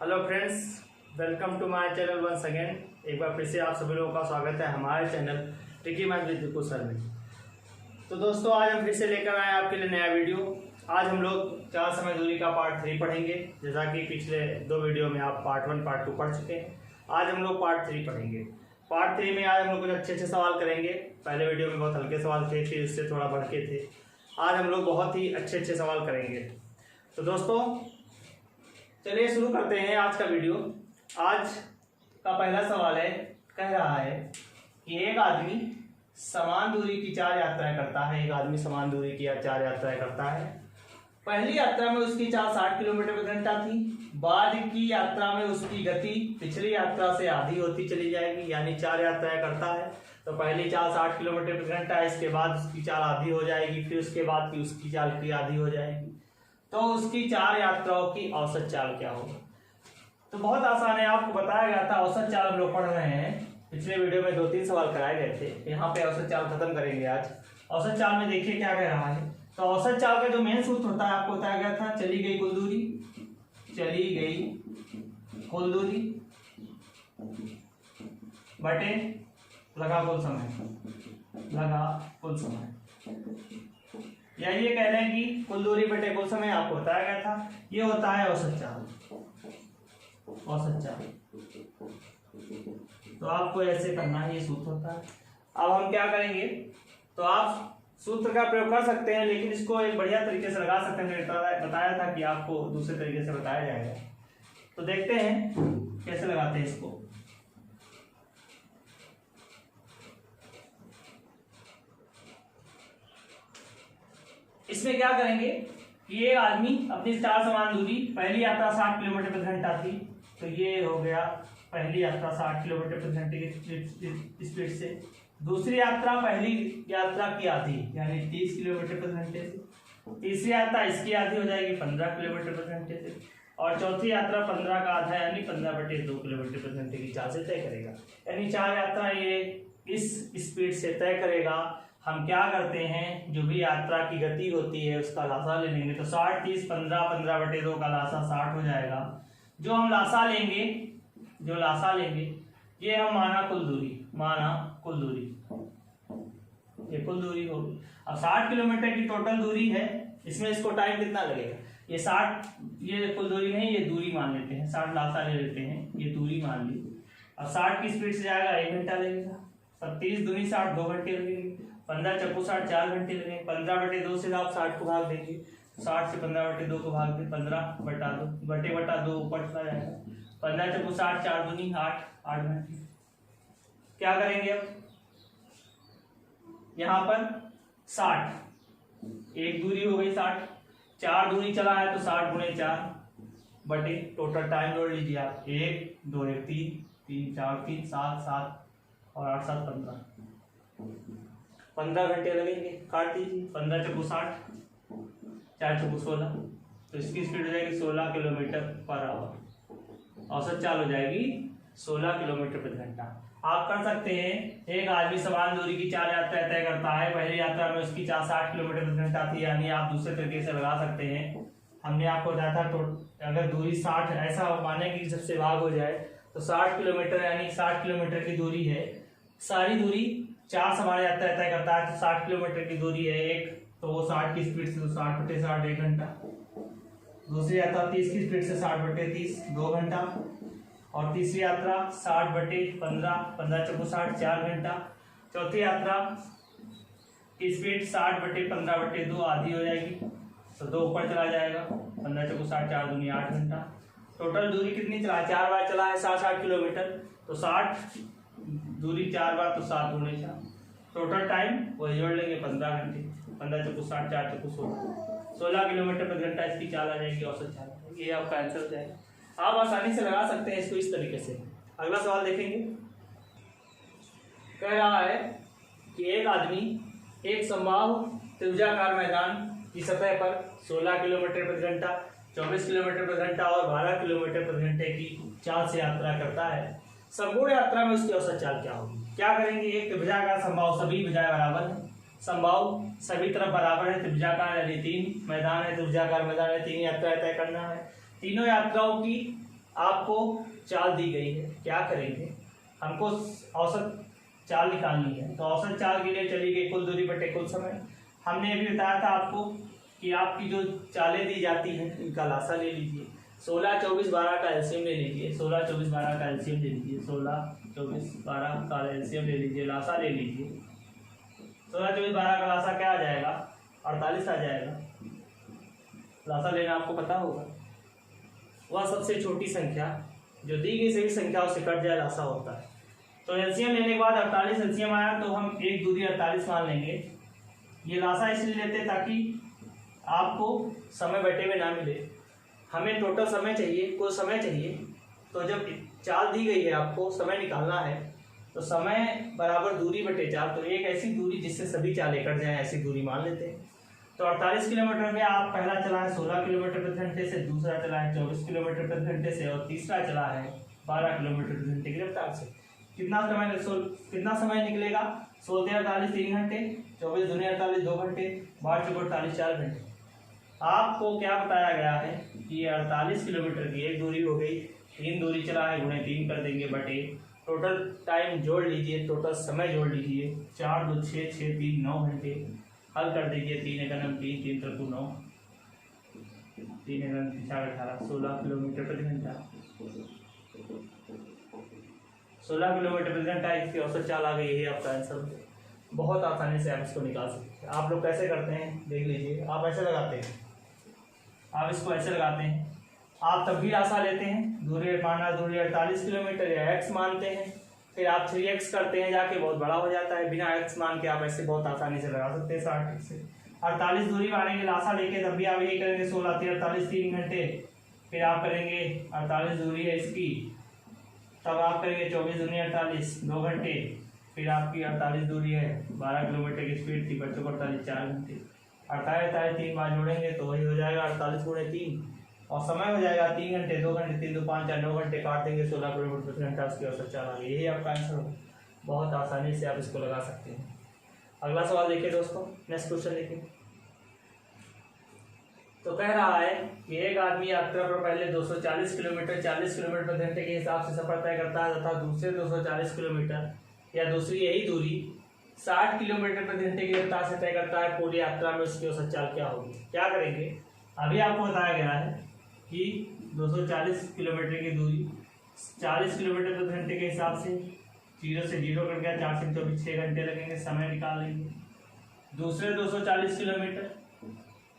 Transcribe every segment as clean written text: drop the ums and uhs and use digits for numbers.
Hello friends, welcome to my channel once again. एक बार फिर से आप सभी लोगों का स्वागत है हमारे channel tricky math with Deepu sir में। तो दोस्तों, आज हम फिर से लेकर आए आपके लिए नया वीडियो। आज हम लोग 4 समय दूरी का पार्ट 3 पढ़ेंगे। जैसा कि पिछले 2 वीडियो में आप पार्ट 1 पार्ट 2 पढ़ चुके हैं। आज हम लोग पार्ट 3 पढ़ेंगे। पार्ट 3 में आज हम लोग कुछ अच्छे सवाल करेंगे। पहले वीडियो में बहुत हल्के सवाल थे, फिर उससे थोड़ा बढ़ के थे। आज हम लोग बहुत ही अच्छे सवाल करेंगे। तो दोस्तों चलिए शुरू करते हैं आज का वीडियो। आज का पहला सवाल है, कह रहा है कि एक आदमी समान दूरी की 4 यात्राएं करता है। एक आदमी समान दूरी की 4 यात्राएं करता है। पहली यात्रा में उसकी चाल 60 किलोमीटर प्रति घंटा थी। बाद की यात्रा में उसकी गति पिछली यात्रा से आधी होती चली जाएगी। यानी 4 यात्राएं करता है तो पहली चाल 60 किलोमीटर प्रति घंटा है, इसके बाद उसकी चाल आधी हो जाएगी, फिर उसके बाद की उसकी चाल की आधी हो जाएगी। तो उसकी 4 यात्राओं की औसत चाल क्या होगा? तो बहुत आसान है, आपको बताया गया था। औसत चाल हम लोग पढ़ रहे हैं। पिछले वीडियो में 2-3 सवाल कराए गए थे। यहाँ पे औसत चाल खत्म करेंगे आज। औसत चाल में देखिए क्या कह रहा है। तो औसत चाल का जो मेन सूत्र होता है आपको बताया गया था, चली गई कुल दूरी बटे लगा कुल समय। या ये कह रहे हैं कि कुल दूरी बटे कुल समय आपको बताया गया था। ये होता है औसत चाल। तो आपको ऐसे करना है, ये सूत्र होता है। अब हम क्या करेंगे, तो आप सूत्र का प्रयोग कर सकते हैं, लेकिन इसको एक बढ़िया तरीके से लगा सकते हैं। मैंने बताया था कि आपको दूसरे तरीके से बताया जाएगा। तो देखते हैं कैसे लगाते हैं इसको। इसमें क्या करेंगे कि ये आदमी अपनी 4 समान दूरी, पहली यात्रा 60 किलोमीटर प्रति घंटा थी, तो ये हो गया पहली यात्रा 60 किलोमीटर प्रति घंटे की स्पीड से। दूसरी यात्रा पहली यात्रा की आधी यानी 30 किलोमीटर प्रति घंटे से। तीसरी यात्रा इसकी आधी हो जाएगी 15 किलोमीटर प्रति घंटे से। और चौथी यात्रा 15 का आधा यानी 15/2 किलोमीटर प्रति घंटे की चाल से तय करेगा। यानी 4 यात्रा ये इस स्पीड से तय करेगा। हम क्या करते हैं, जो भी यात्रा की गति होती है उसका लासा ले लेंगे। तो 60, 30, 15, 15/2 का लासा 60 हो जाएगा। जो हम लासा लेंगे, ये हम माना कुल दूरी, ये कुल दूरी होगी। अब 60 किलोमीटर की टोटल दूरी है, इसमें इसको टाइम कितना लगेगा? ये 60, ये कुल दूरी नहीं, ये दूरी मान लेते हैं। 60 लासा ले लेते हैं, ये दूरी मान ली। अब 60 की स्पीड से जाएगा 1 घंटा लगेगा। 30 दूनी 60, 2 घंटे लगेंगे। 15 चक्कू 60, 4 घंटे लगेंगे। 15/2 से आप 60 को भाग देंगे। 60 से 15/2 को भाग दें, 15/2 बटे/2 ऊपर चला जाएगा। 15 चक्कू 60, 4 दूनी 8 घंटे। क्या करेंगे अब? यहाँ पर 60 एक दूरी हो गई, 60 4 दूरी चला है तो 60 × 4 बटे टोटल टाइम जोड़ लीजिए आप। 1 2 1 3 4 3 7 और 8 7 15 घंटे लगेंगे। काट दीजिए। 15 चक्कू 60, 4 चक्कू 16, तो इसकी स्पीड हो जाएगी 16 किलोमीटर पर आवर। औसत चाल हो जाएगी 16 किलोमीटर प्रति घंटा। आप कर सकते हैं, एक आदमी समान दूरी की 4 यात्राएं तय करता है। पहली यात्रा में उसकी चाल 60 किलोमीटर प्रति घंटा थी, यानी आप दूसरे तरीके से लगा सकते हैं। हमने आपको बताया था, तो अगर दूरी 60 ऐसा माने कि सबसे भाग हो जाए तो 60 किलोमीटर यानी 60 किलोमीटर की दूरी है। सारी दूरी 4 समान यात्राएं तय करता है, तो 60 किलोमीटर की दूरी है एक, तो वो 60 की स्पीड से तो 60/60 1 घंटा। दूसरी यात्रा 30 की स्पीड से 60/30 2 घंटा। और तीसरी यात्रा 60/15, 15 चक्कू 60 4 घंटा। चौथी यात्रा की स्पीड 60/15/2 आधी हो जाएगी, तो 2 ऊपर चला जाएगा। 15 चक्कू 60, 4 दूनी 8 घंटा। टोटल दूरी कितनी चला है? 4 बार चला है 60 किलोमीटर, तो 60 दूरी 4 बार तो 7 × 4। टोटल टाइम वही जोड़ लेंगे 15 घंटे। 15 चक्कू 60, 4 चक्कू 16 किलोमीटर प्रति घंटा इसकी चाल आ जाएगी, औसत चाल। ये आपका आंसर हो जाएगा। आप आसानी से लगा सकते हैं इसको इस तरीके से। अगला सवाल देखेंगे। कह रहा है कि एक आदमी एक समबाहु त्रिभुजाकार मैदान की सतह पर 16 किलोमीटर प्रति घंटा, 24 किलोमीटर प्रति घंटा और 12 किलोमीटर प्रति घंटे की चाल से यात्रा करता है। संपूर्ण यात्रा में उसकी औसत चाल क्या होगी? क्या करेंगे, एक त्रिभुजाकार समबाहु, सभी भुजाएं बराबर है, समबाहु सभी तरफ बराबर है, त्रिभुजाकार यानी 3 मैदान है, त्रिभुजाकार मैदान है, 3 यात्राएं तय करना है। तीनों यात्राओं की आपको चाल दी गई है, क्या करेंगे, हमको औसत चाल निकालनी है। तो औसत चाल के लिए चली गई कुल दूरी बटे कुल समय। हमने अभी बताया था आपको कि आपकी जो चालें दी जाती हैं इनका लासा ले लीजिए। 16, 24, 12 का एलसीएम ले लीजिए। 16, 24, 12 का एलसीएम ले लीजिए। 16, 24, 12 का एलसीएम ले लीजिए, लासा ले लीजिए। 16, 24, 12 का लासा क्या आ जाएगा? 48 आ जाएगा। लासा लेना आपको पता होगा। वह सबसे छोटी संख्या जो दी गई सभी संख्याओं से कट जाए लासा होता है। तो एलसीएम लेने के बाद 48 एलसीएम आया तो हम एक दूरी 48 मान लेंगे। ये लासा इसलिए लेते हैं ताकि आपको समय बटे में ना मिले। हमें टोटल समय चाहिए, कुल समय चाहिए। तो जब चाल दी गई है आपको समय निकालना है तो समय बराबर दूरी बटे चाल। तो एक ऐसी दूरी जिससे सभी चालें कट जाएं ऐसी दूरी मान लेते हैं। तो 48 किलोमीटर में आप पहला चला है 16 किलोमीटर प्रति घंटे से, दूसरा चला है 24 किलोमीटर प्रति घंटे से और तीसरा चला है 12 किलोमीटर प्रति घंटे की रफ्तार से। कितना समय निकलेगा? 16 48 3 घंटे, 24 दूनी 48 2 घंटे, 12 चौक 48 4 घंटे। आपको क्या बताया गया है कि 48 किलोमीटर की एक दूरी हो गई, 3 दूरी चला है गुणे 3 कर देंगे बटे टोटल टाइम जोड़ लीजिए, टोटल समय जोड़ लीजिए। 4 2 6 6 3 9 घंटे। हल कर दीजिए। 3 एकम 3 3 त्रिकु 9, 3 एकम 4 18 16 किलोमीटर प्रति घंटा। 16 किलोमीटर प्रति घंटा इसकी औसत चाल आ गई। यही आपका आंसर। बहुत आसानी से आप इसको निकाल सकते हैं। आप लोग कैसे करते हैं देख लीजिए। आप ऐसे लगाते हैं, आप इसको ऐसे लगाते हैं। आप तब भी लासा लेते हैं, दूरी माना दूरी 48 किलोमीटर या x मानते हैं, फिर आप 3x करते हैं जाके, बहुत बड़ा हो जाता है। बिना x मान के आप ऐसे बहुत आसानी से लगा सकते हैं 60 से। 48 दूरी मानेंगे लासा लेके, तब भी आप यही करेंगे। 16 3 48 3 घंटे। फिर आप करेंगे 48 दूरी है इसकी, तब आप करेंगे 24 दूनी 48 2 घंटे। फिर आपकी 48 दूरी है, 12 किलोमीटर की स्पीड थी, बच्चों को 48 4 घंटे। 48 3 बार जोड़ेंगे तो वही हो जाएगा 48 गुणे 3 और समय हो जाएगा 3 घंटे 2 घंटे 3 2 5 4 9 घंटे काट देंगे। 16 किलोमीटर प्रति घंटा उसकी औसत चाल आ गई। यही आपका आंसर होगा। बहुत आसानी से आप इसको लगा सकते हैं। अगला सवाल देखिए दोस्तों, नेक्स्ट क्वेश्चन देखिए। तो कह रहा है कि एक आदमी यात्रा पर पहले 240 किलोमीटर 40 किलोमीटर प्रति घंटे के हिसाब से सफर तय करता है तथा दूसरे 240 किलोमीटर या दूसरी यही दूरी 60 किलोमीटर प्रति घंटे की रफ्तार से तय करता है। पूरी यात्रा में उसकी औसत चाल क्या होगी? क्या करेंगे? अभी आपको बताया गया है कि 240 किलोमीटर की दूरी 40 किलोमीटर प्रति घंटे के हिसाब से 0 से 0 कट गया, 4 से 24 6 घंटे लगेंगे, समय निकाल लेंगे। दूसरे 240 किलोमीटर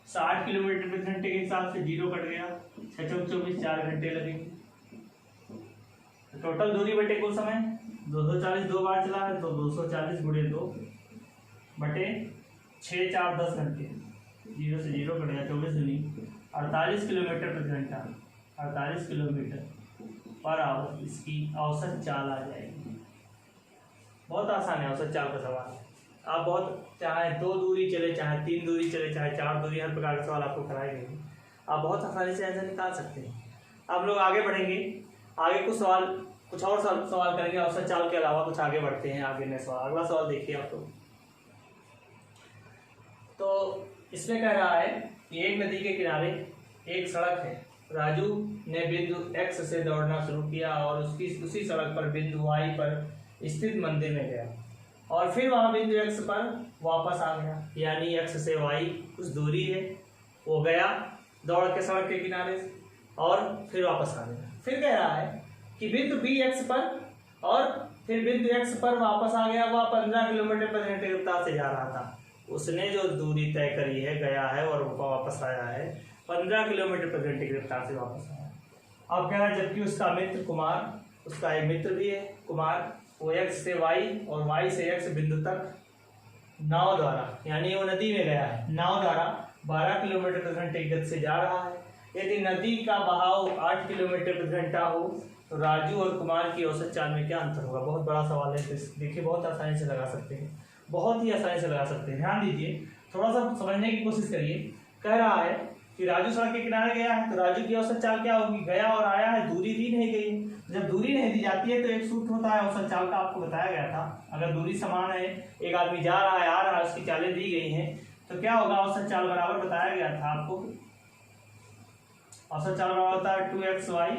60 किलोमीटर प्रति घंटे के हिसाब से 0 कट गया, 6 चौक 24 4 घंटे लगेंगे। टोटल दूरी बटे कुल समय 240 2 बार चला है तो 240 गुणे 2 बटे 6 4 10 घंटे। 0 से 0 कट गया, 24 दूनी 48 किलोमीटर प्रति घंटा। 48 किलोमीटर पर आवर इसकी औसत चाल आ जाएगी। बहुत आसान है औसत चाल का सवाल। आप बहुत चाहे 2 दूरी चले, चाहे 3 दूरी चले, चाहे 4 दूरी, हर प्रकार का सवाल आपको कराए गए। आप बहुत आसानी से आंसर निकाल सकते हैं। आप लोग आगे बढ़ेंगे, आगे कुछ और सवाल करेंगे औसत चाल के अलावा। कुछ आगे बढ़ते हैं, आगे ने सवाल। अगला सवाल देखिए आप लोग। तो इसमें कह रहा है कि एक नदी के किनारे एक सड़क है। राजू ने बिंदु x से दौड़ना शुरू किया और उसी सड़क पर बिंदु y पर स्थित मंदिर में गया और फिर वहां बिंदु x पर वापस आ गया। यानी x से y कुछ दूरी है, वो गया दौड़ के सड़क के किनारे और फिर वापस आ गया। फिर कह रहा है कि बिंदु b x पर और फिर बिंदु x पर वापस आ गया। वह 15 किलोमीटर प्रति घंटे की रफ्तार से जा रहा था। उसने जो दूरी तय करी है, गया है और वापस आया है, 15 किलोमीटर प्रति घंटे की रफ्तार से वापस आया। अब कह रहा है जबकि उसका मित्र कुमार, उसका एक मित्र भी है कुमार, वो x से y और y से x बिंदु तक नाव द्वारा, यानी वो नदी में गया है, नाव द्वारा 12 किलोमीटर प्रति घंटे की गति से जा रहा है। यदि नदी का बहाव 8 किलोमीटर प्रति घंटा हो तो राजू और कुमार की औसत चाल में क्या अंतर होगा? बहुत बड़ा सवाल है। तो देखिए बहुत आसानी से लगा सकते हैं, बहुत ही आसानी से लगा सकते हैं। ध्यान दीजिए, थोड़ा सा समझने की कोशिश करिए। कह रहा है कि राजू सड़क के किनारे गया है तो राजू की औसत चाल क्या होगी? गया और आया है, दूरी दी नहीं गई है। जब दूरी नहीं दी जाती है तो एक सूत्र होता है औसत चाल का, आपको बताया गया था। अगर दूरी समान है, एक आदमी जा रहा है आ रहा है, उसकी चालें दी गई हैं, तो क्या होगा? औसत चाल बराबर बताया गया था आपको औसत चाल बराबर होता है 2xy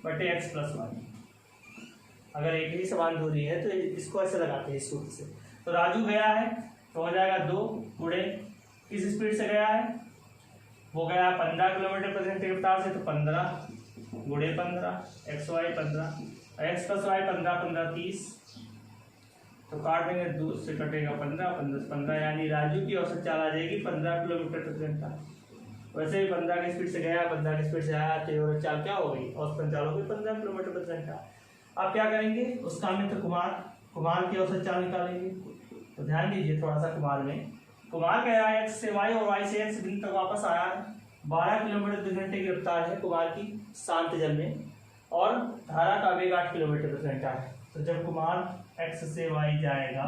बटे x प्लस वाई। अगर एक ही समान दूरी है तो इसको ऐसे लगाते हैं इस सूत्र से। तो राजू गया है तो हो जाएगा 2 गुणे किस स्पीड से गया है, वो गया 15 किलोमीटर प्रति घंटे की रफ्तार से, तो 15 गुणे 15 X Y 15 X plus Y 15 15 30, तो काट देंगे 2 से कटेगा 15 15 15, यानी राजू की औसत चाल आ जाएगी 15 किलोमीटर प्रति घंटा। वैसे ही 15 की स्पीड से गया, 15 की स्पीड से आया, तो औसत चाल क्या हो गई, औसत चाल हो गई 15 किलोमीटर प्रति घंटा। अब क्या करेंगे, उसका मित्र कुमार की औसत चाल निकालेंगे। तो ध्यान दीजिए थोड़ा सा, कुमार कह रहा है एक्स से वाई और वाई से एक्स बिंदु तक वापस आया है। 12 किलोमीटर प्रति घंटे की रफ्तार है कुमार की शांत जल में, और धारा का वेग 8 किलोमीटर प्रति घंटा है। तो जब कुमार एक्स से वाई जाएगा,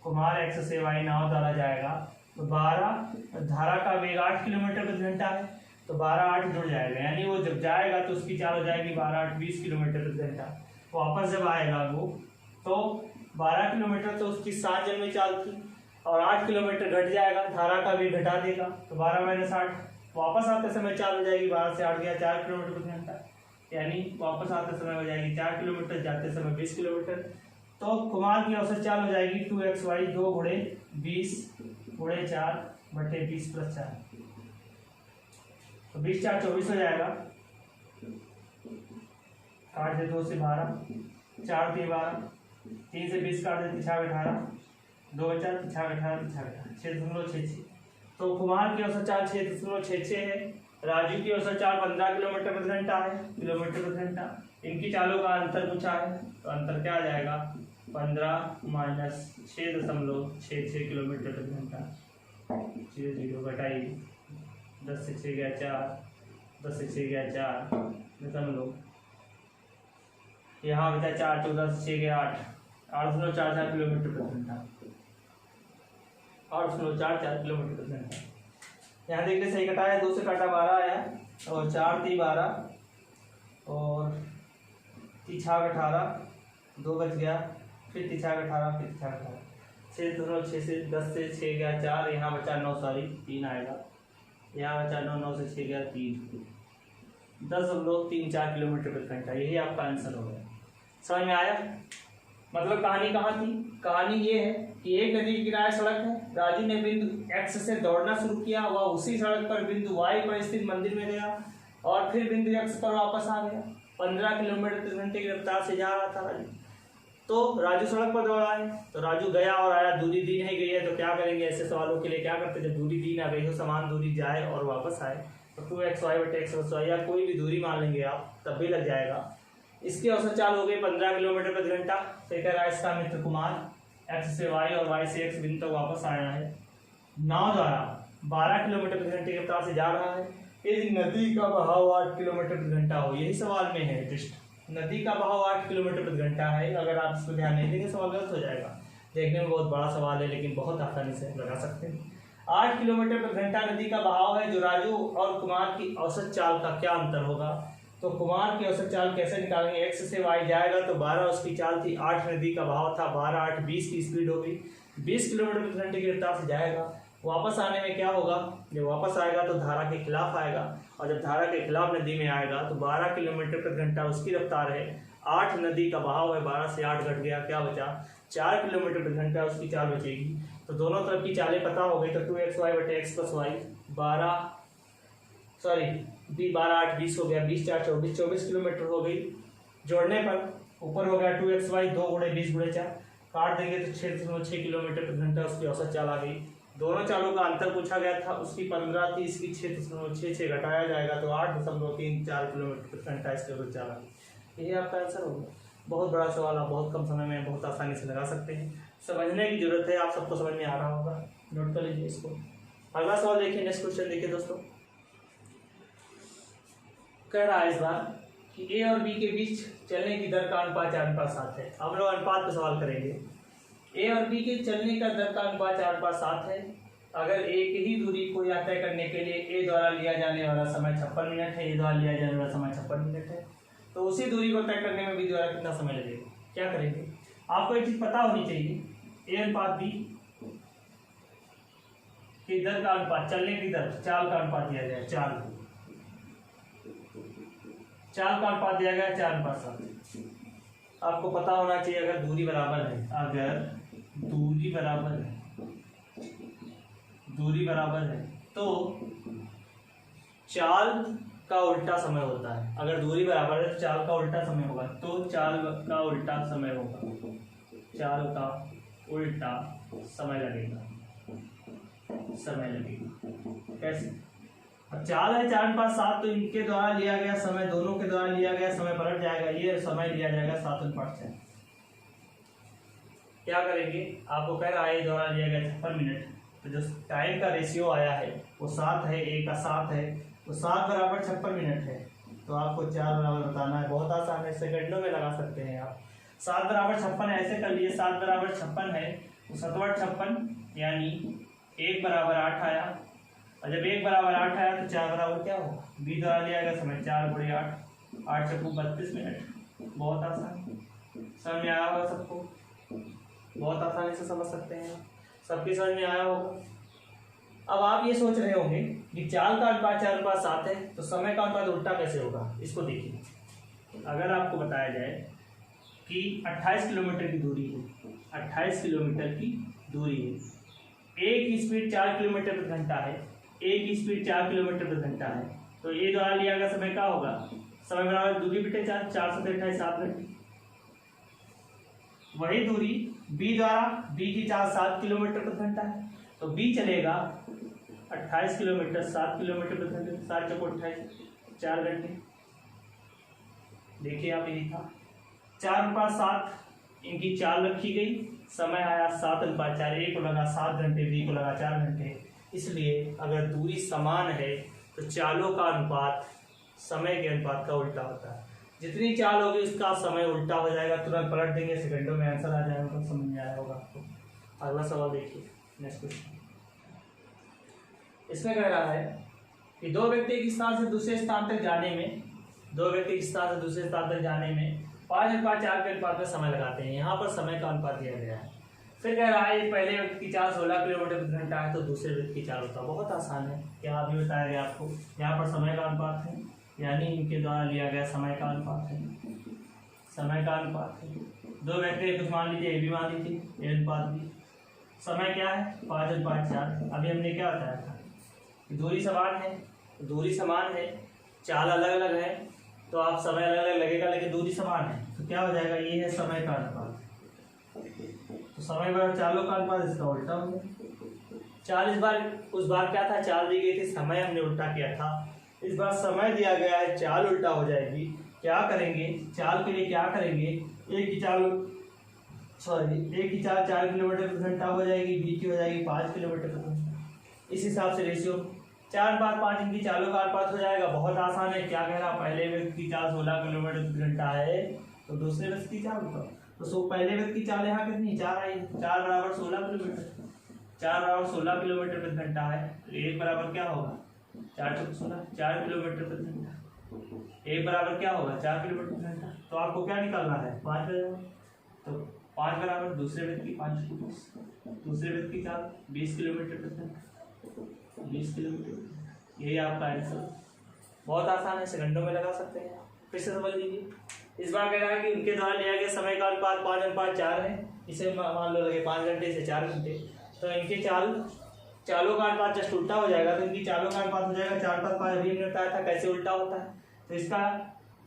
कुमार एक्स से वाई नाव द्वारा जाएगा, तो 12 धारा का वेग 8 किलोमीटर प्रति घंटा है, तो 12 8 जुड़ जाएगा, यानी वो जब जाएगा तो उसकी चाल हो जाएगी 12 8 20 किलोमीटर प्रति घंटा। वापस जब आएगा वो, तो 12 किलोमीटर तो उसकी शांत जल में चाल थी, और 8 किलोमीटर घट जाएगा, धारा का वेग घटा देगा, तो 12 - 8 वापस आते समय चाल हो जाएगी 12 से 8 गया 4 किलोमीटर प्रति घंटा, यानी वापस आते समय हो जाएगी 4 किलोमीटर, जाते समय 20 किलोमीटर। तो कुमार की औसत चाल हो जाएगी 2xy 2 गुणे 20 गुणे 4 बटे 20 प्लस 4, तो 20 4 24 हो जाएगा, काट दे 2 से 12 4 3 12 3 से 20 काट दे 6 18 2 बचा 6 18 6.66। तो कुमार की औसत चाल 6.66 है, राजू की औसत चाल 15 किलोमीटर प्रति घंटा है, किलोमीटर प्रति घंटा। इनकी चालों का अंतर पूछा है, तो अंतर क्या आ जाएगा, 15 माइनस 6.66 किलोमीटर प्रति घंटा, 0 घटाई 10 से 6 गया 4, 10 से 6 गया 4 दशमलव, यहाँ बचा 4 14 से 6 गया 8.44 किलोमीटर प्रति घंटा, 8.44 किलोमीटर प्रति घंटा। यहाँ देखिए सही कटा है, 2 से काटा 12 आया, और 4 3 12 और 3 6 18 2 बच गया, फिर 3 6 18 फिर 3 18 6.6 से 10 से 6 गया 4, यहाँ बचा 9 सॉरी 3 आएगा, यहाँ बचा 9 9 से 6 गया 3, 10.34 किलोमीटर प्रति घंटा। यही आपका आंसर हो गया। समझ में आया? मतलब कहानी कहाँ थी, कहानी ये है कि एक नदी के किनारे सड़क है, राजू ने बिंदु एक्स से दौड़ना शुरू किया, वह उसी सड़क पर बिंदु वाई पर स्थित मंदिर में गया और फिर बिंदु एक्स पर वापस आ गया। 15 किलोमीटर प्रति घंटे की रफ्तार से जा रहा था राजू। तो राजू सड़क पर दौड़ा है, तो राजू गया और आया, दूरी दी नहीं गई है, तो क्या करेंगे ऐसे सवालों के लिए, क्या करते जब दूरी दी ना गई हो, समान दूरी जाए और वापस आए, तो 2xy बटे x प्लस वाई या कोई भी दूरी मान लेंगे आप, तब भी लग जाएगा। इसकी औसत चाल हो गई 15 किलोमीटर प्रति घंटा। तो कह रहा है इसका मित्र कुमार एक्स से वाई और वाई से एक्स बिंदु तक वापस आया है, नाव द्वारा 12 किलोमीटर प्रति घंटे की रफ्तार से जा रहा है। यदि नदी का बहाव 8 किलोमीटर प्रति घंटा हो, यही सवाल में है ट्विस्ट, नदी का बहाव 8 किलोमीटर प्रति घंटा है। अगर आप इसको ध्यान नहीं देंगे सवाल गलत हो जाएगा। देखने में बहुत बड़ा सवाल है लेकिन बहुत आसानी से लगा सकते हैं। 8 किलोमीटर प्रति घंटा नदी का बहाव है, जो राजू और कुमार की औसत चाल का क्या अंतर होगा। तो कुमार की औसत चाल कैसे निकालेंगे, एक्स से वाई जाएगा तो 12 उसकी चाल थी, 8 नदी का बहाव था, 12 8 20 की स्पीड होगी, 20 किलोमीटर प्रति घंटे की रफ्तार से जाएगा। वापस आने में क्या होगा, जब वापस आएगा तो धारा के खिलाफ आएगा, और जब धारा के खिलाफ नदी में आएगा तो 12 किलोमीटर प्रति घंटा उसकी रफ्तार है, 8 नदी का बहाव है, 12 से 8 घट गया, क्या बचा 4 किलोमीटर प्रति घंटा उसकी चाल बचेगी। तो दोनों तरफ की चालें पता हो गई, तो 2xy बटे x प्लस वाई 12 8 20 हो गया, 20 4 24 24 किलोमीटर हो गई। जोड़ने पर ऊपर हो गया 2xy 2 गुणे 20 गुणे 4, काट देंगे तो 6.6 किलोमीटर प्रति घंटा उसकी औसत चाल आ गई। दोनों चालों का अंतर पूछा गया था, उसकी 15 थी, इसकी 6.66 घटाया जाएगा तो 8.34 किलोमीटर प्रति घंटा इसकी औसत चाल आ गई। यही आपका आंसर होगा। बहुत बड़ा सवाल, आप बहुत कम समय में बहुत आसानी से लगा सकते हैं। समझने की जरूरत है, आप सबको समझ में आ रहा होगा, नोट कर लीजिए इसको। अगला सवाल देखिए, नेक्स्ट क्वेश्चन देखिए दोस्तों। कह रहा है इस बार कि ए और बी के बीच चलने की दर का अनुपात 4:7 है। अब लोग अनुपात पर सवाल करेंगे। ए और बी के चलने का दर का अनुपात 4:7 है। अगर एक ही दूरी को तय करने के लिए ए द्वारा लिया जाने वाला समय 56 मिनट है, ए द्वारा लिया जाने वाला समय 56 मिनट है, तो उसी दूरी को तय करने में बी द्वारा कितना समय लगेगा। क्या करेंगे, आपको एक चीज पता होनी चाहिए, ए अनुपात बी की दर का अनुपात, चलने की दर, चाल का अनुपात दिया जाए, चाल चाल का अनुपात दिया गया 4:7। आपको पता होना चाहिए अगर दूरी बराबर है, दूरी बराबर है तो चाल का उल्टा समय होता है। अगर दूरी बराबर है तो चाल का उल्टा समय होगा, तो चाल का उल्टा समय होगा, चाल का उल्टा समय लगेगा। कैसे? अब चाल है 4:7 तो इनके द्वारा लिया गया समय, दोनों के द्वारा लिया गया समय पलट जाएगा, ये समय लिया जाएगा 7:6। क्या करेंगे? आपको कह रहा है द्वारा लिया गया 56 मिनट, तो जो टाइम का रेशियो आया है वो 7 है, A का 7 है, तो 7 बराबर 56 मिनट है। तो आपको 4 बराबर बताना है, बहुत आसान है, सेकंडों में लगा सकते हैं आप। 7 बराबर 56 ऐसे कर लिए, 7 बराबर 56 है तो 7/56 यानी 1 बराबर 8 आया, और जब 1 बराबर 8 आया तो 4 बराबर क्या होगा? B द्वारा लिया गया समय 4 × 8, 8 × 32 मिनट। बहुत आसान, समझ में आया होगा सबको, बहुत आसानी से समझ सकते हैं, सबकी समझ में आया होगा। अब आप ये सोच रहे होंगे कि चाल का अनुपात 4:7 है तो समय का अनुपात उल्टा कैसे होगा? इसको देखिए, अगर आपको बताया जाए कि 28 किलोमीटर की दूरी है, 28 किलोमीटर की दूरी है, A की स्पीड 4 किलोमीटर प्रति घंटा है, A की स्पीड 4 किलोमीटर प्रति घंटा है, तो A द्वारा लिया गया समय क्या होगा? समय बराबर दूरी बिटे 4, 4 से 28 7 घंटे। वही दूरी B द्वारा, B की चाल 7 किलोमीटर प्रति घंटा है, तो B चलेगा 28 किलोमीटर 7 किलोमीटर प्रति घंटे, 7 × 28 4 घंटे। देखिए आप यही था, 4:7 इनकी चाल रखी गई, समय आया 7:4, A को लगा 7 घंटे, B को लगा 4 घंटे। इसलिए अगर दूरी समान है तो चालों का अनुपात समय के अनुपात का उल्टा होता है। जितनी चाल होगी उसका समय उल्टा हो जाएगा, तुरंत पलट देंगे, सेकंडों में आंसर आ जाएगा, तो समझ में आया होगा आपको। अगला सवाल देखिए, नेक्स्ट क्वेश्चन। इसमें कह रहा है कि दो व्यक्ति एक स्थान से दूसरे स्थान तक जाने में 5:4 के अनुपात में समय लगाते हैं। यहाँ पर समय का अनुपात दिया गया है। फिर कह रहा है पहले व्यक्ति की चाल 16 किलोमीटर प्रति घंटा है तो दूसरे व्यक्ति की चाल होता है। बहुत आसान है, क्या अभी बताया गया आपको। यहाँ पर समय का अनुपात है, यानी इनके द्वारा लिया गया समय का अनुपात है, समय का अनुपात है। दो व्यक्ति कुछ मान लीजिए, ए भी मान लीजिए, ए अनुपात भी। समय क्या है? 5:4। अभी हमने क्या बताया था, दूरी समान है, दूरी समान है, चाल अलग अलग है, तो आप समय अलग अलग लगेगा लेकिन दूरी समान है, तो क्या हो जाएगा? ये है समय का अनुपात। तो समय बराबर चालों का अनुपात, इसका उल्टा हो गया। चाल इस बार, उस बार क्या था, चाल दी गई थी, समय हमने उल्टा किया था। इस बार समय दिया गया है, चाल उल्टा हो जाएगी। क्या करेंगे? चाल के लिए क्या करेंगे? एक की चाल 4 किलोमीटर प्रति घंटा हो जाएगी, बी की हो जाएगी 5 किलोमीटर प्रति घंटा। इस हिसाब से रेशियो 4:5 इनकी चालों का अनुपात हो जाएगा। बहुत आसान है, क्या कह रहा, पहले व्यक्ति की चाल 16 किलोमीटर प्रति घंटा है तो दूसरे व्यक्ति की चाल तो पहले व्यक्ति की चाल यहाँ कितनी? 4 आई, 4 बराबर 16 किलोमीटर, 4 बराबर 16 किलोमीटर प्रति घंटा है, तो 1 बराबर क्या होगा? 4 × 16 4 किलोमीटर प्रति घंटा। 1 बराबर क्या होगा? 4 किलोमीटर प्रति घंटा। तो आपको क्या निकालना है? 5 बराबर, तो 5 बराबर दूसरे व्यक्ति की 5 दूसरे व्यक्ति की चाल 20 किलोमीटर प्रति घंटा, 20 किलोमीटर। यही आपका आंसर। बहुत आसान है, सेकंडों में लगा सकते हैं। फिर से समझ लीजिए, इस बार कह रहा है कि उनके द्वारा लिया गया समय का अनुपात 5:4 है। इसे मान लो लगे 5 घंटे से 4 घंटे, तो इनके चालों का अनुपात जस्ट उल्टा हो जाएगा। तो इनकी चालों का अनुपात हो जाएगा 4:5। अभी हमने बताया था कैसे उल्टा होता है। तो इसका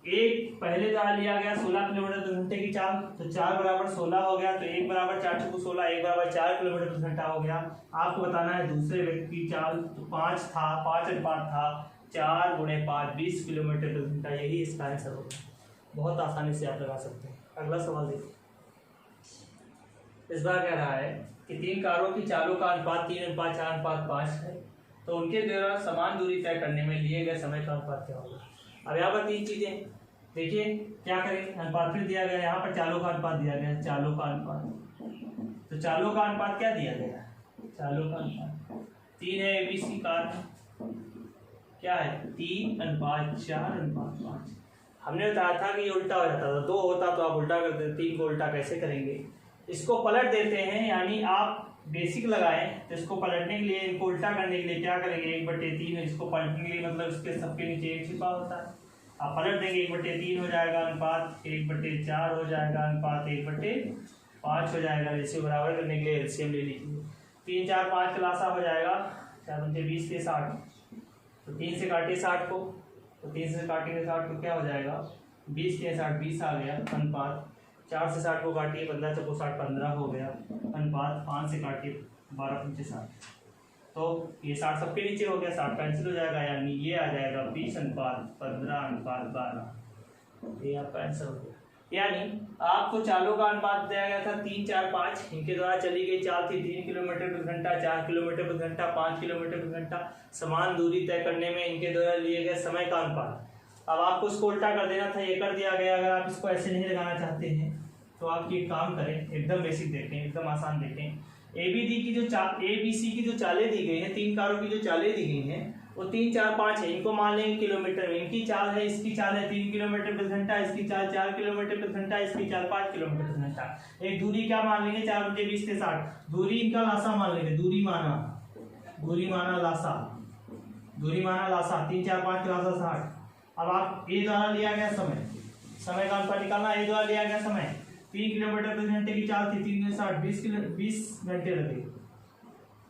एक पहले द्वारा लिया गया 16 किलोमीटर प्रति घंटे की चाल, तो 4 बराबर 16 हो गया, तो 1 बराबर 4 × 16, 1 बराबर 4 किलोमीटर प्रति घंटा हो गया। आपको बताना है दूसरे व्यक्ति की चाल, तो 5 था, 5 अनुपात था, 4 × 5 20 किलोमीटर प्रति घंटा। यही इसका आंसर होगा। बहुत आसानी से आप लगा सकते हैं। अगला सवाल देखिए, इस बार कह रहा है कि 3 कारों की चालों का अनुपात 3:4:5 है, तो उनके द्वारा समान दूरी तय करने में लिए गए समय का अनुपात क्या होगा। अब यहाँ पर 3 चीजें देखिए, क्या करें, अनुपात फिर दिया गया, यहाँ पर चालों का अनुपात दिया गया, चालों का अनुपात। तो चालों का अनुपात क्या दिया गया? चालों का अनुपात 3 है, ABC कार क्या है? 3:4:5। हमने बताया था कि ये उल्टा हो जाता था, 2 होता तो आप उल्टा करते, 3 को उल्टा कैसे करेंगे? इसको पलट देते हैं, यानी आप बेसिक लगाएं तो इसको पलटने के लिए, इनको उल्टा करने के लिए क्या करेंगे? 1/3 इसको पलटने के लिए, मतलब इसके सबके नीचे 1 छिपा होता है। आप पलट देंगे 1/3 हो जाएगा अनुपात 1/4 हो जाएगा अनुपात 1/5 हो जाएगा। रेशियो बराबर करने के लिए एलसीएम ले लीजिए। 3 4 5 का लासा हो जाएगा 4 पंचे 20 के 60, तो 3 से काटिए 60 को, तो 3 से काटेंगे 60 को क्या हो जाएगा 20 के 60 20 आ गया अनुपात। 4 से 60 को काटिए 15 चौको 60 15 हो गया अनुपात। 5 से काटिए 12 पंचे 60, तो ये 60 सबके नीचे हो गया, 60 कैंसिल हो जाएगा, यानी ये आ जाएगा 20:15:12। ये आपका आंसर हो गया। यानी आपको चालों का अनुपात दिया गया था 3 4 5, इनके द्वारा चली गई चाल थी 3 किलोमीटर प्रति घंटा, 4 किलोमीटर प्रति घंटा, 5 किलोमीटर प्रति घंटा। समान दूरी तय करने में इनके द्वारा लिए गए समय का अनुपात। अब आपको इसको उल्टा कर देना था, ये कर दिया गया। अगर आप इसको ऐसे नहीं लगाना चाहते हैं तो आप ये काम करें, एकदम बेसिक देखें, एकदम आसान देखें। एबीडी की जो एबीसी की जो चालें दी गई हैं, 3 कारों की जो चालें दी गई हैं वो 3 4 5 है। इनको मान लेंगे किलोमीटर में। इनकी चाल है, इसकी चाल है 3 किलोमीटर प्रति घंटा, इसकी चाल 4 किलोमीटर प्रति घंटा, इसकी चाल 5 किलोमीटर प्रति घंटा। एक दूरी क्या मान लेंगे 4 बटे 20 के 60, दूरी इनका लासा मान लेंगे। दूरी माना लासा, 3 4 5 का लासा 60। अब आप ए द्वारा लिया गया समय का अनुपात निकालना। ए द्वारा लिया गया समय 3 किलोमीटर प्रति घंटे की चाल थी, 3 में 60 20 घंटे लगे।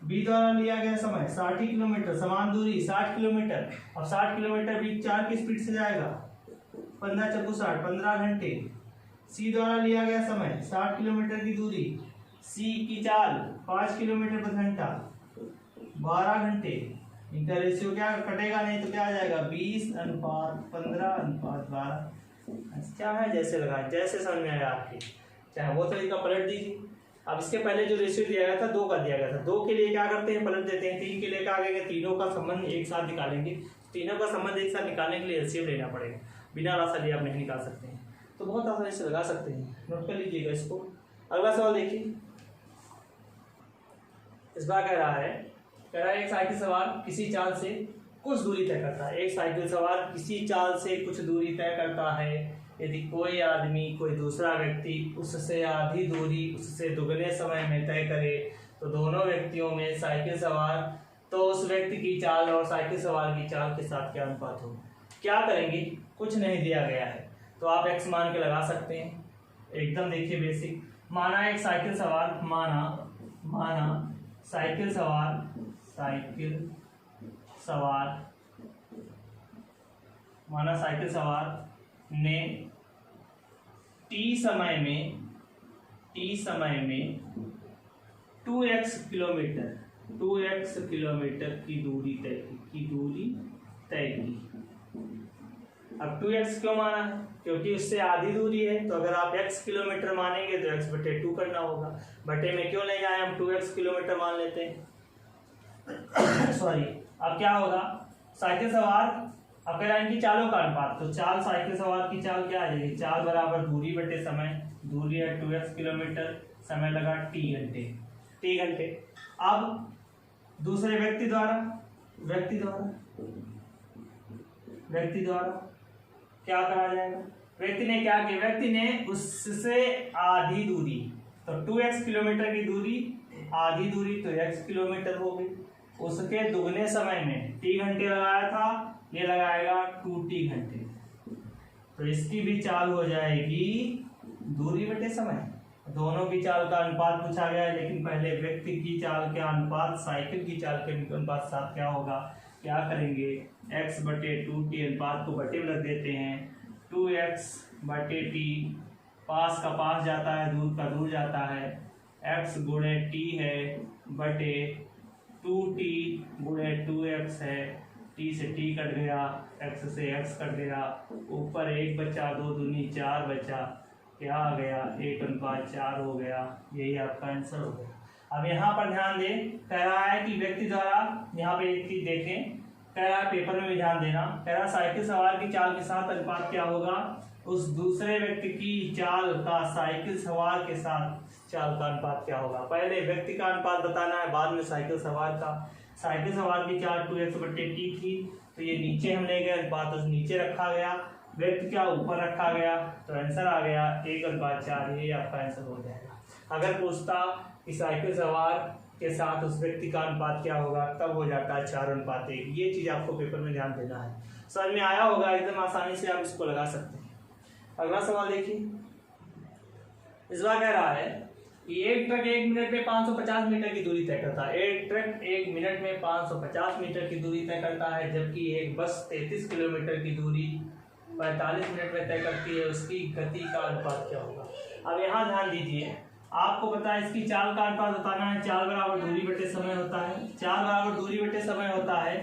बी द्वारा लिया गया समय 60 किलोमीटर, समान दूरी 60 किलोमीटर। अब 60 किलोमीटर भी 4 की स्पीड से जाएगा, 15 चौको 60 15 घंटे। सी द्वारा लिया गया समय 60 किलोमीटर की दूरी, सी की चाल 5 किलोमीटर प्रति घंटा, 12 घंटे। इनका रेशियो क्या कटेगा नहीं तो क्या आ जाएगा 20:15:12। क्या है जैसे लगाए, जैसे समझ में आया आपके, चाहे वो तरीका पलट दीजिए। अब इसके पहले जो रेशियो दिया गया था 2 का दिया गया था, 2 के लिए क्या करते हैं पलट देते हैं। 3 के लिए क्या करेंगे, तीनों का संबंध एक साथ निकालेंगे। तीनों का संबंध एक साथ निकालने के लिए एलसीएम लेना पड़ेगा, बिना लासा लिए आप नहीं निकाल सकते हैं। तो बहुत आसानी से लगा सकते हैं, नोट कर लीजिएगा इसको। अगला सवाल देखिए, इस बार कह रहा है एक साइकिल सवार किसी चाल से कुछ दूरी तय करता है। एक साइकिल सवार किसी चाल से कुछ दूरी तय करता है। यदि कोई आदमी कोई दूसरा व्यक्ति उससे आधी दूरी उससे दुगने समय में तय करे तो दोनों व्यक्तियों में साइकिल सवार तो उस व्यक्ति की चाल और साइकिल सवार की चाल के साथ क्या अनुपात हो। क्या करेंगे, कुछ नहीं दिया गया है तो आप एक्स मान के लगा सकते हैं। एकदम देखिए बेसिक। माना एक साइकिल सवार, माना साइकिल सवार ने टी समय में 2x किलोमीटर की दूरी तय की। अब 2x क्यों माना है, क्योंकि उससे आधी दूरी है। तो अगर आप x किलोमीटर मानेंगे तो x बटे 2 करना होगा। बटे में क्यों ले जाए, हम 2x किलोमीटर मान लेते हैं। सॉरी, अब क्या होगा, साइकिल सवार अब कह रहा है इनकी चालों का अनुपात। तो चाल साइकिल सवार की चाल क्या आ जाएगी, चाल बराबर दूरी बटे समय। दूरी है 2x किलोमीटर, समय लगा t घंटे। अब दूसरे व्यक्ति द्वारा क्या करा जाएगा, व्यक्ति ने क्या किया, व्यक्ति ने उससे आधी दूरी, तो 2x किलोमीटर की दूरी आधी दूरी तो x किलोमीटर हो गई। उसके दुगने समय में t घंटे लगाया था, ये लगाएगा 2t घंटे। तो इसकी भी चाल हो जाएगी दूरी बटे समय। दोनों की चाल का अनुपात पूछा गया है, लेकिन पहले व्यक्ति की चाल के अनुपात साइकिल की चाल के अनुपात साथ क्या होगा, क्या करेंगे, x बटे 2t अनुपात को बटे में रख देते हैं। 2x बटे t, पास का पास जाता है, दूर का दूर जाता है, x गुणे t है बटे 2t गुणे 2x है। t से t कट गया, x से x कट गया, ऊपर 1 बचा, 2 दूनी 4 बचा, क्या आ गया 1:4 हो गया। यही आपका आंसर हो गया। अब यहाँ पर ध्यान दें, कह रहा है कि व्यक्ति द्वारा, यहाँ पे एक चीज देखें, कह रहा है पेपर में भी ध्यान देना, कह रहा साइकिल सवार की चाल के साथ अनुपात क्या होगा, उस दूसरे व्यक्ति की चाल का साइकिल सवार के साथ चाल का अनुपात क्या होगा। पहले व्यक्ति का अनुपात बताना है, बाद में साइकिल सवार का। साइकिल सवार की चाल 2x बटे t थी, तो ये नीचे हम ले गए, अनुपात उस नीचे रखा गया, व्यक्ति क्या ऊपर रखा गया, तो आंसर आ गया 1:4। ये आपका आंसर हो जाएगा। अगर पूछता कि साइकिल सवार के साथ उस व्यक्ति का अनुपात क्या होगा, तब हो जाता है 4:1। ये चीज आपको पेपर में ध्यान देना है। समझ में आया होगा, एकदम आसानी से आप इसको लगा सकते हैं। अगला सवाल देखिए, इस बार कह रहा है कि एक ट्रक 1 मिनट में 550 मीटर की दूरी तय करता है। एक ट्रक 1 मिनट में 550 मीटर की दूरी तय करता है, जबकि एक बस 33 किलोमीटर की दूरी 45 मिनट में तय करती है। उसकी गति का अनुपात क्या होगा? अब यहाँ ध्यान दीजिए, आपको पता है इसकी चाल का अनुपात बताना है। चाल बराबर दूरी बटे समय होता है। चाल बराबर दूरी बटे समय होता है।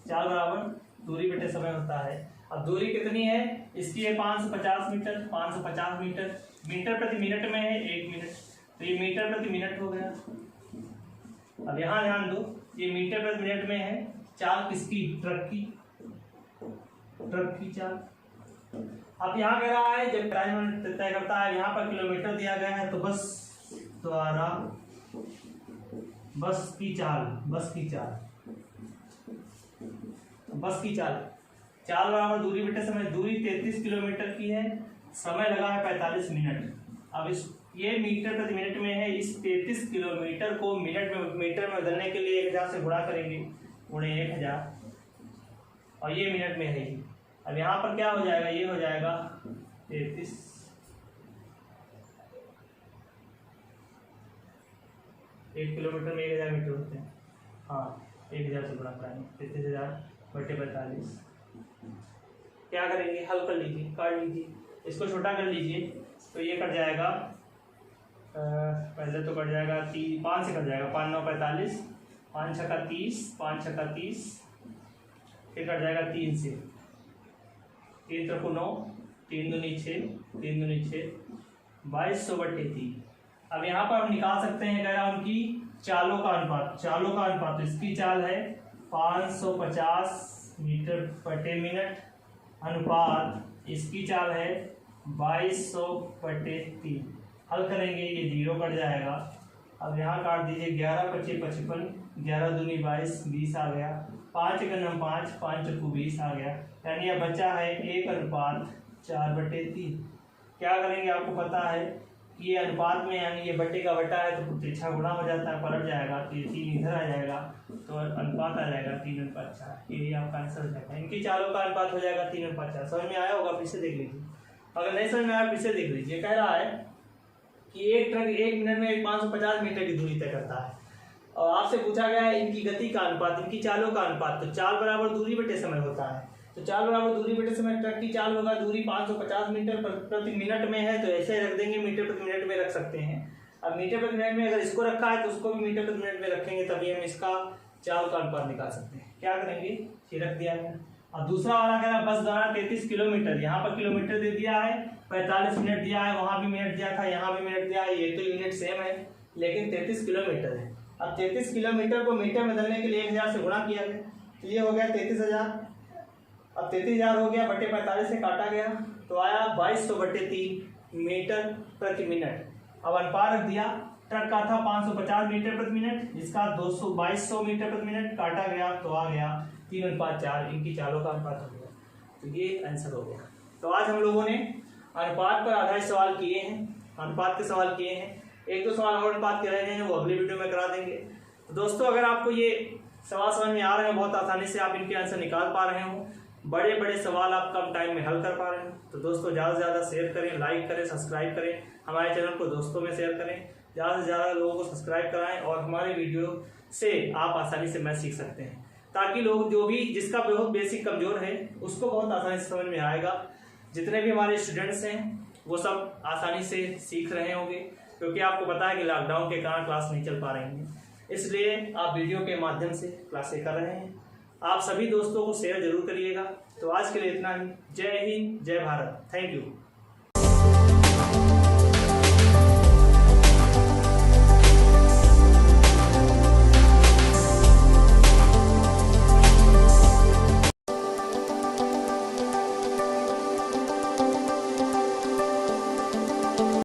चाल बराबर दूरी बटे समय होता है। अब दूरी कितनी है इसकी? है 550 मीटर। 550 मीटर मीटर प्रति मिनट में है 1 मिनट, तो ये मीटर प्रति मिनट हो गया। अब यहाँ ध्यान दो, ये मीटर प्रति मिनट में है। चाल किसकी? ट्रक की। ट्रक की चाल। अब यहाँ कह रहा है जब तय करता है, यहाँ पर किलोमीटर दिया गया है, तो बस द्वारा बस की चाल। बस की चाल चाल बराबर दूरी बटे समय। दूरी 33 किलोमीटर की है, समय लगा है 45 मिनट। अब इस ये मीटर प्रति मिनट में है। इस 33 किलोमीटर को मीटर में बदलने के लिए 1000 से गुणा करेंगे, गुणे 1000, और ये मिनट में है। अब यहाँ पर क्या हो जाएगा? ये हो जाएगा 33 1 किलोमीटर में 1000 मीटर होते हैं। हाँ, 1000 से गुणा कराएंगे, 33,000 बटे 45। क्या करेंगे? हल कर लीजिए, काट लीजिए, इसको छोटा कर लीजिए, तो ये कट जाएगा। पहले तो कट जाएगा 5 से कट जाएगा, 5 9 45, 5 6 30, 5 6 30, फिर कट जाएगा 3 से, 3 3 9, 3 2 6, 3 2 6, 2200 बटे 3। अब यहाँ पर हम निकाल सकते हैं, कह रहा उनकी चालों का अनुपात। चालों का अनुपात, तो इसकी चाल है 550 मीटर बटे मिनट, अनुपात इसकी चाल है 2200 बटे 3। हल करेंगे, ये 0 कट जाएगा। अब यहाँ काट दीजिए, 11 25 55, 11 दूनी 22, 20 आ गया। 5 1 9 5, 5 4 20 आ गया। यानी यह बचा है 1:4 बटे 3। क्या करेंगे? आपको पता है कि ये अनुपात में, यानी ये बटे का बटा है तो तिरछा गुणा हो जाता है, पलट जाएगा, तो ये 3 इधर आ जाएगा, तो अनुपात आ जाएगा 3:4। ये आपका आंसर हो जाएगा। इनकी चालों का अनुपात हो जाएगा 3:4। समझ में आया होगा? फिर से देख लीजिए, अगर नहीं समझ में आया फिर से देख लीजिए। कह रहा है कि एक ट्रक 1 मिनट में 550 मीटर की दूरी तय करता है, और आपसे पूछा गया है इनकी गति का अनुपात, इनकी चालों का अनुपात। तो चाल बराबर दूरी बटे समय होता है, तो चाल बराबर दूरी बटे समय। ट्रक की चाल होगा, दूरी 550 मीटर प्रति मिनट में है, तो ऐसे रख देंगे, मीटर प्रति मिनट में रख सकते हैं। अब मीटर प्रति मिनट में अगर इसको रखा है तो उसको भी मीटर प्रति मिनट में रखेंगे, तभी हम इसका चाल का अनुपात निकाल सकते हैं। क्या करेंगे? ये रख दिया है। और दूसरा वाला कह रहा है बस द्वारा 33 किलोमीटर, यहाँ पर किलोमीटर दे दिया है, 45 मिनट दिया है, वहाँ भी मिनट दिया था, यहाँ भी मिनट दिया है। ये तो यूनिट सेम है, लेकिन 33 किलोमीटर है। अब 33 किलोमीटर को मीटर में बदलने के लिए 1000 से गुणा किया गया, तो ये हो गया 33,000। अब 33,000 हो गया, बटे 45 से काटा गया, तो आया 2200 बटे 3 मीटर प्रति मिनट। अब अनुपात रख दिया, ट्रक का था 550 मीटर प्रति मिनट, इसका 2200 मीटर प्रति मिनट, काटा गया तो आ गया 3:4। इनकी चालों का अनुपात हो गया, तो ये आंसर हो गया। तो आज हम लोगों ने अनुपात पर आधारित सवाल किए हैं, अनुपात के सवाल किए हैं। 1-2 सवाल और अनुपात के रह गए हैं, वो अगली वीडियो में करा देंगे। तो दोस्तों, अगर आपको ये सवाल समझ में आ रहे हैं, बहुत आसानी से आप इनके आंसर निकाल पा रहे हो, बड़े बड़े सवाल आप कम टाइम में हल कर पा रहे हैं, तो दोस्तों ज़्यादा से ज़्यादा शेयर करें, लाइक करें, सब्सक्राइब करें, हमारे चैनल को दोस्तों में शेयर करें, ज़्यादा से ज़्यादा लोगों को सब्सक्राइब कराएं, और हमारे वीडियो से आप आसानी से मैथ सीख सकते हैं, ताकि लोग जो भी जिसका बहुत बेसिक कमज़ोर है उसको बहुत आसानी से समझ में आएगा। जितने भी हमारे स्टूडेंट्स हैं वो सब आसानी से सीख रहे होंगे, क्योंकि आपको पता है कि लॉकडाउन के कारण क्लास नहीं चल पा रही हैं, इसलिए आप वीडियो के माध्यम से क्लासें कर रहे हैं। आप सभी दोस्तों को शेयर जरूर करिएगा। तो आज के लिए इतना ही। जय हिंद, जय भारत, थैंक यू।